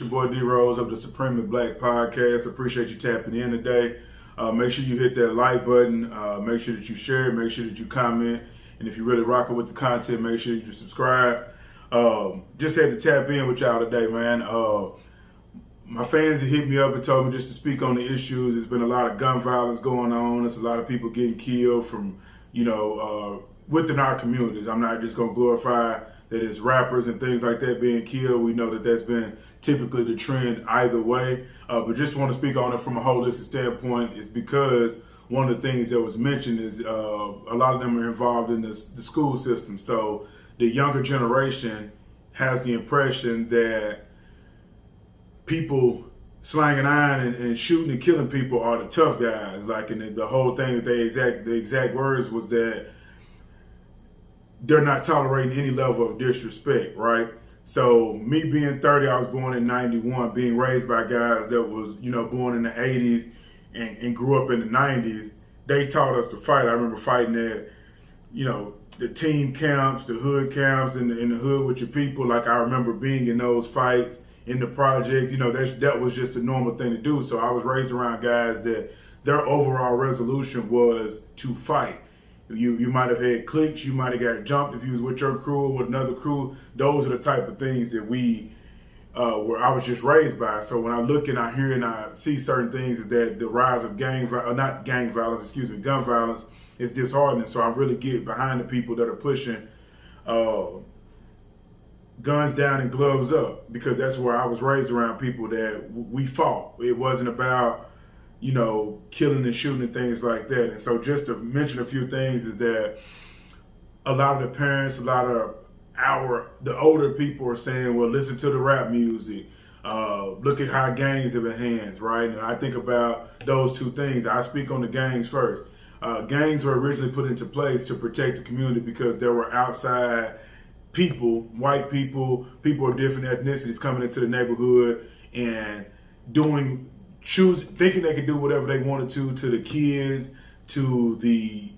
your boy D-Rose of the Supremely Black Podcast. Appreciate you tapping in today. Make sure you hit that like button. Make sure that you share it. Make sure that you comment. And if you're really rocking with the content, make sure that you subscribe. Just had to tap in with y'all today, man. My fans have hit me up and told me just to speak on the issues. There's been a lot of gun violence going on. There's a lot of people getting killed from, within our communities. I'm not just going to glorify that it's rappers and things like that being killed. We know that that's been typically the trend either way. But just want to speak on it from a holistic standpoint is because one of the things that was mentioned is a lot of them are involved in the school system. So the younger generation has the impression that people slanging iron and shooting and killing people are the tough guys. Like, and the whole thing that the exact words was that they're not tolerating any level of disrespect, right? So me being 30, I was born in 91, being raised by guys that was, born in the 80s and grew up in the 90s, they taught us to fight. I remember fighting at, the team camps, the hood camps, in the hood with your people. Like, I remember being in those fights in the projects. That was just a normal thing to do. So I was raised around guys that their overall resolution was to fight. You might have had cliques, you might have got jumped if you was with your crew or with another crew. Those are the type of things that I was just raised by. So when I look and I hear and I see certain things, is that the rise of gun violence is disheartening. So I really get behind the people that are pushing guns down and gloves up, because that's where I was raised around people that we fought. It wasn't about killing and shooting and things like that. And so just to mention a few things is that a lot of the parents, a lot of the older people are saying, well, listen to the rap music. Look at how gangs have enhanced, right? And I think about those two things. I speak on the gangs first. Gangs were originally put into place to protect the community because there were outside people, white people, people of different ethnicities coming into the neighborhood and thinking they could do whatever they wanted to the kids, to the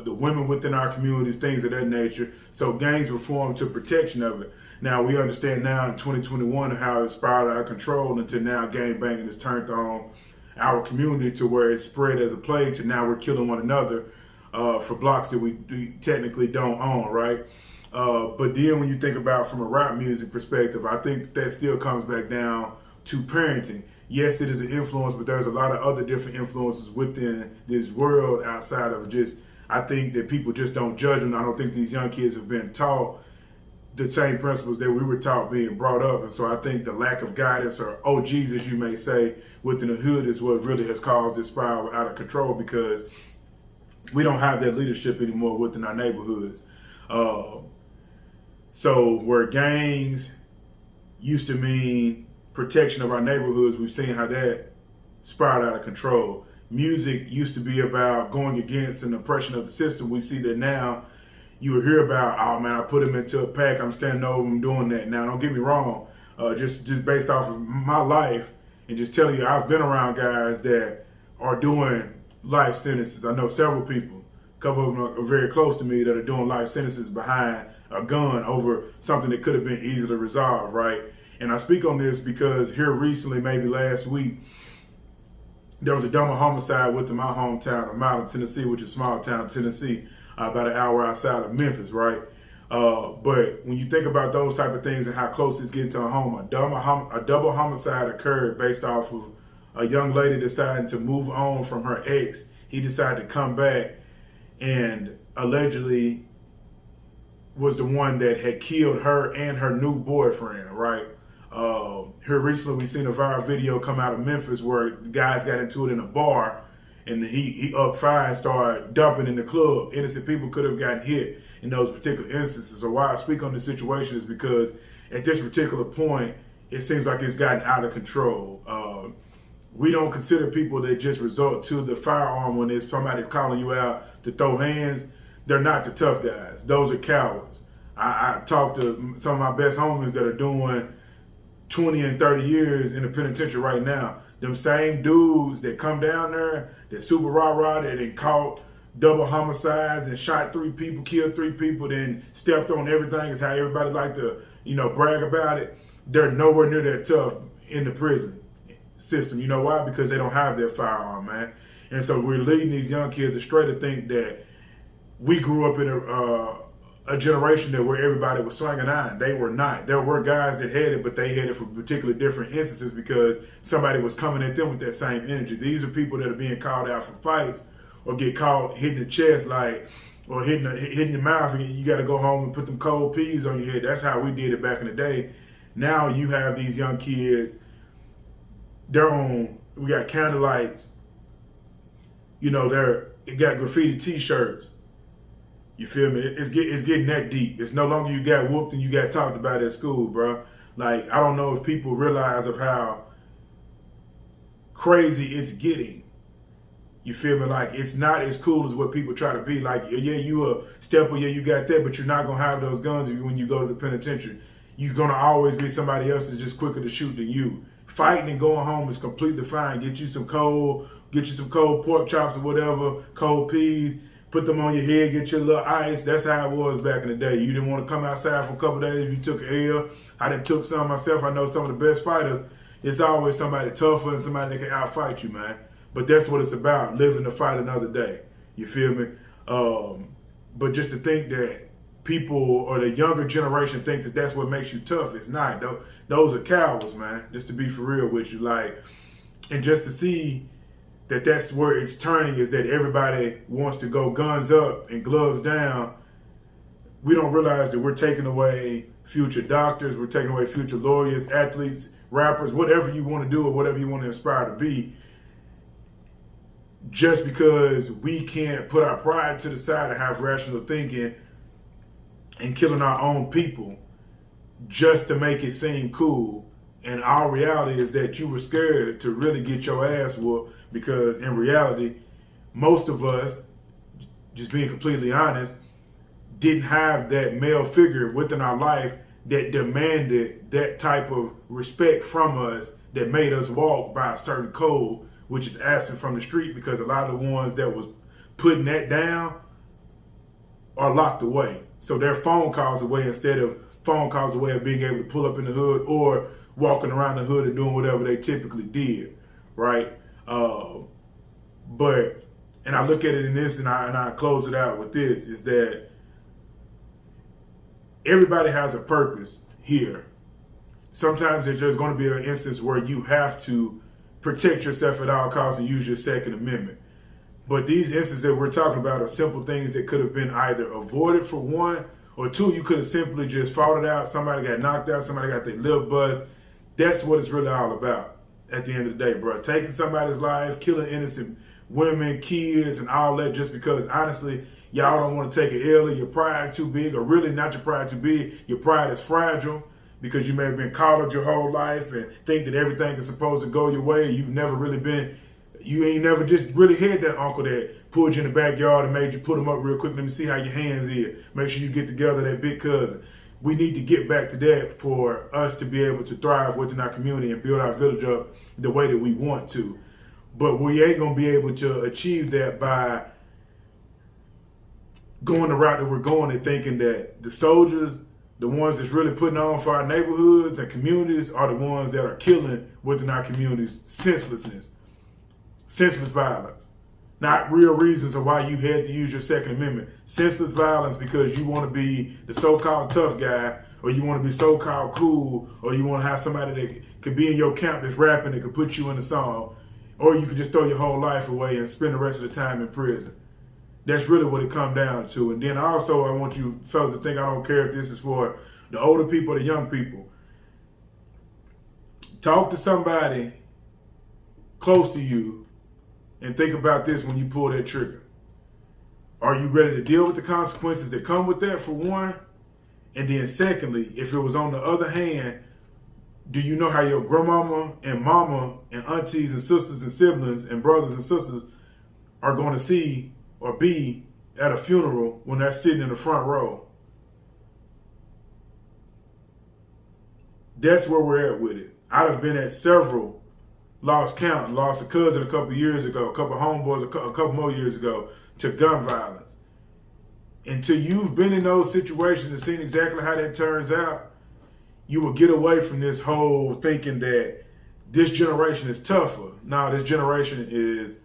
women within our communities, things of that nature. So gangs were formed to protection of it. Now we understand now in 2021 how it spiraled out of control until now gang banging has turned on our community to where it's spread as a plague to now we're killing one another for blocks that we technically don't own, right? But then when you think about from a rap music perspective, I think that still comes back down to parenting. Yes, it is an influence, but there's a lot of other different influences within this world outside of just, I think that people just don't judge them. I don't think these young kids have been taught the same principles that we were taught being brought up. And so I think the lack of guidance, or OGs, as you may say, within the hood is what really has caused this spiral out of control, because we don't have that leadership anymore within our neighborhoods. So where gangs used to mean protection of our neighborhoods, we've seen how that spiraled out of control. Music used to be about going against an oppression of the system. We see that now. You will hear about, oh man, I put him into a pack, I'm standing over him doing that. Now, don't get me wrong, just based off of my life and just telling you, I've been around guys that are doing life sentences. I know several people, a couple of them are very close to me, that are doing life sentences behind a gun over something that could have been easily resolved, right? And I speak on this because here recently, maybe last week, there was a double homicide within my hometown of Milan, Tennessee, which is small town Tennessee, about an hour outside of Memphis, right? But when you think about those type of things and how close it's getting to a home, a double homicide occurred based off of a young lady deciding to move on from her ex. He decided to come back and allegedly was the one that had killed her and her new boyfriend, right? Here recently we seen a viral video come out of Memphis where guys got into it in a bar, and he up fire and started dumping in the club. Innocent people could have gotten hit in those particular instances. So why I speak on this situation is because at this particular point, it seems like it's gotten out of control. We don't consider people that just resort to the firearm when there's somebody calling you out to throw hands. They're not the tough guys. Those are cowards. I talked to some of my best homies that are doing 20 and 30 years in the penitentiary right now. Them same dudes that come down there, that super rah-rah, that caught double homicides and shot 3 people, killed 3 people, then stepped on everything, is how everybody like to, brag about it. they're nowhere near that tough in the prison system. You know why? Because they don't have that firearm, man. And so we're leading these young kids astray to think that we grew up in a generation that where everybody was swinging iron. They were not. There were guys that had it, but they had it for particular different instances because somebody was coming at them with that same energy. These are people that are being called out for fights or get caught hitting the chest or hitting the mouth, and you got to go home and put them cold peas on your head. That's how we did it back in the day. Now you have these young kids, we got candlelights, it got graffiti t-shirts. You feel me? It's getting that deep. It's no longer you got whooped and you got talked about at school, bro. Like, I don't know if people realize of how crazy it's getting. You feel me? Like, it's not as cool as what people try to be. Like, yeah, you a stepper, yeah, you got that, but you're not going to have those guns when you go to the penitentiary. You're going to always be somebody else that's just quicker to shoot than you. Fighting and going home is completely fine. Get you some cold pork chops or whatever, cold peas, put them on your head, get your little ice. That's how it was back in the day. You didn't want to come outside for a couple of days. You took an L. I done took some myself. I know some of the best fighters. It's always somebody tougher and somebody that can outfight you, man. But that's what it's about, living to fight another day. You feel me? But just to think that people or the younger generation thinks that that's what makes you tough, it's not. Those are cowards, man. Just to be for real with you. Like, and just to see that that's where it's turning is that everybody wants to go guns up and gloves down. We don't realize that we're taking away future doctors, we're taking away future lawyers, athletes, rappers, whatever you want to do or whatever you want to aspire to be, just because we can't put our pride to the side and have rational thinking and killing our own people just to make it seem cool. And our reality is that you were scared to really get your ass whooped because in reality, most of us, just being completely honest, didn't have that male figure within our life that demanded that type of respect from us, that made us walk by a certain code, which is absent from the street because a lot of the ones that was putting that down are locked away. So they're phone calls away instead of phone calls away of being able to pull up in the hood or walking around the hood and doing whatever they typically did, right? And I look at it in this, and I close it out with this, is that everybody has a purpose here. Sometimes there's just going to be an instance where you have to protect yourself at all costs and use your Second Amendment. But these instances that we're talking about are simple things that could have been either avoided for one, or two, you could have simply just fought it out. Somebody got knocked out, somebody got their lip buzzed. That's what it's really all about at the end of the day, bro. Taking somebody's life, killing innocent women, kids, and all that just because, honestly, y'all don't want to take an L or your pride too big, or really not your pride too big. Your pride is fragile because you may have been coddled your whole life and think that everything is supposed to go your way. You ain't never just really had that uncle that pulled you in the backyard and made you put them up real quick. Let me see how your hands is. Make sure you get together, that big cousin. We need to get back to that for us to be able to thrive within our community and build our village up the way that we want to. But we ain't going to be able to achieve that by going the route that we're going and thinking that the soldiers, the ones that's really putting on for our neighborhoods and communities, are the ones that are killing within our communities. Senseless violence. Not real reasons of why you had to use your Second Amendment. Senseless violence because you want to be the so-called tough guy, or you want to be so-called cool, or you want to have somebody that could be in your camp that's rapping that could put you in a song, or you could just throw your whole life away and spend the rest of the time in prison. That's really what it comes down to. And then also I want you fellas to think, I don't care if this is for the older people or the young people. Talk to somebody close to you and think about this when you pull that trigger. Are you ready to deal with the consequences that come with that, for one? And then secondly, if it was on the other hand, do you know how your grandmama and mama and aunties and sisters and siblings and brothers and sisters are going to see or be at a funeral when they're sitting in the front row? That's where we're at with it. I've been at several, lost count, lost a cousin a couple years ago, a couple homeboys a couple more years ago, to gun violence. Until you've been in those situations and seen exactly how that turns out, you will get away from this whole thinking that this generation is tougher. Now, this generation is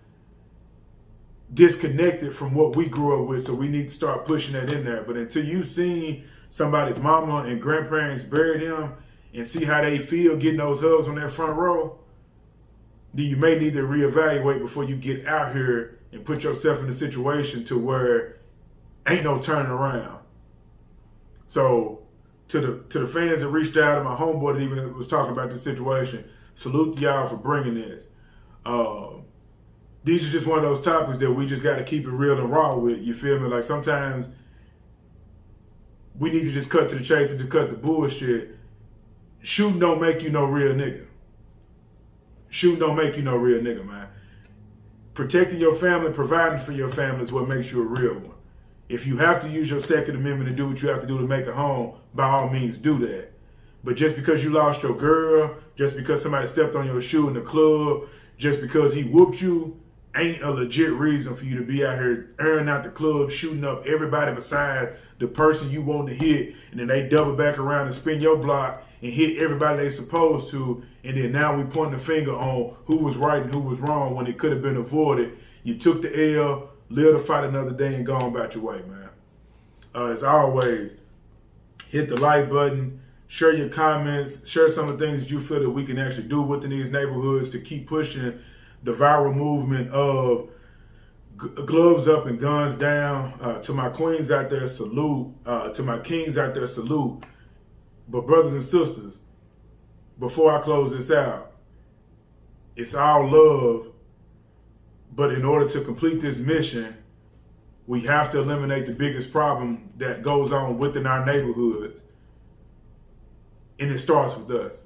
disconnected from what we grew up with, so we need to start pushing that in there. But until you've seen somebody's mama and grandparents bury them and see how they feel getting those hugs on that front row, then you may need to reevaluate before you get out here and put yourself in a situation to where ain't no turning around. So to the fans that reached out, and my homeboy that even was talking about this situation, salute to y'all for bringing this. These are just one of those topics that we just got to keep it real and raw with. You feel me? Like sometimes we need to just cut to the chase and just cut the bullshit. Shooting don't make you no real nigga. Shooting don't make you no real nigga, man. Protecting your family, providing for your family is what makes you a real one. If you have to use your Second Amendment to do what you have to do to make a home, by all means do that. But just because you lost your girl, just because somebody stepped on your shoe in the club, just because he whooped you, ain't a legit reason for you to be out here airing out the club, shooting up everybody besides the person you want to hit, and then they double back around and spin your block and hit everybody they supposed to, and then now we point the finger on who was right and who was wrong when it could have been avoided. You took the L, live to fight another day, and go on about your way, man. As always, hit the like button, share your comments, share some of the things that you feel that we can actually do within these neighborhoods to keep pushing the viral movement of gloves up and guns down. To my queens out there, salute. To my kings out there, salute. But brothers and sisters, before I close this out, it's all love. But in order to complete this mission, we have to eliminate the biggest problem that goes on within our neighborhoods. And it starts with us.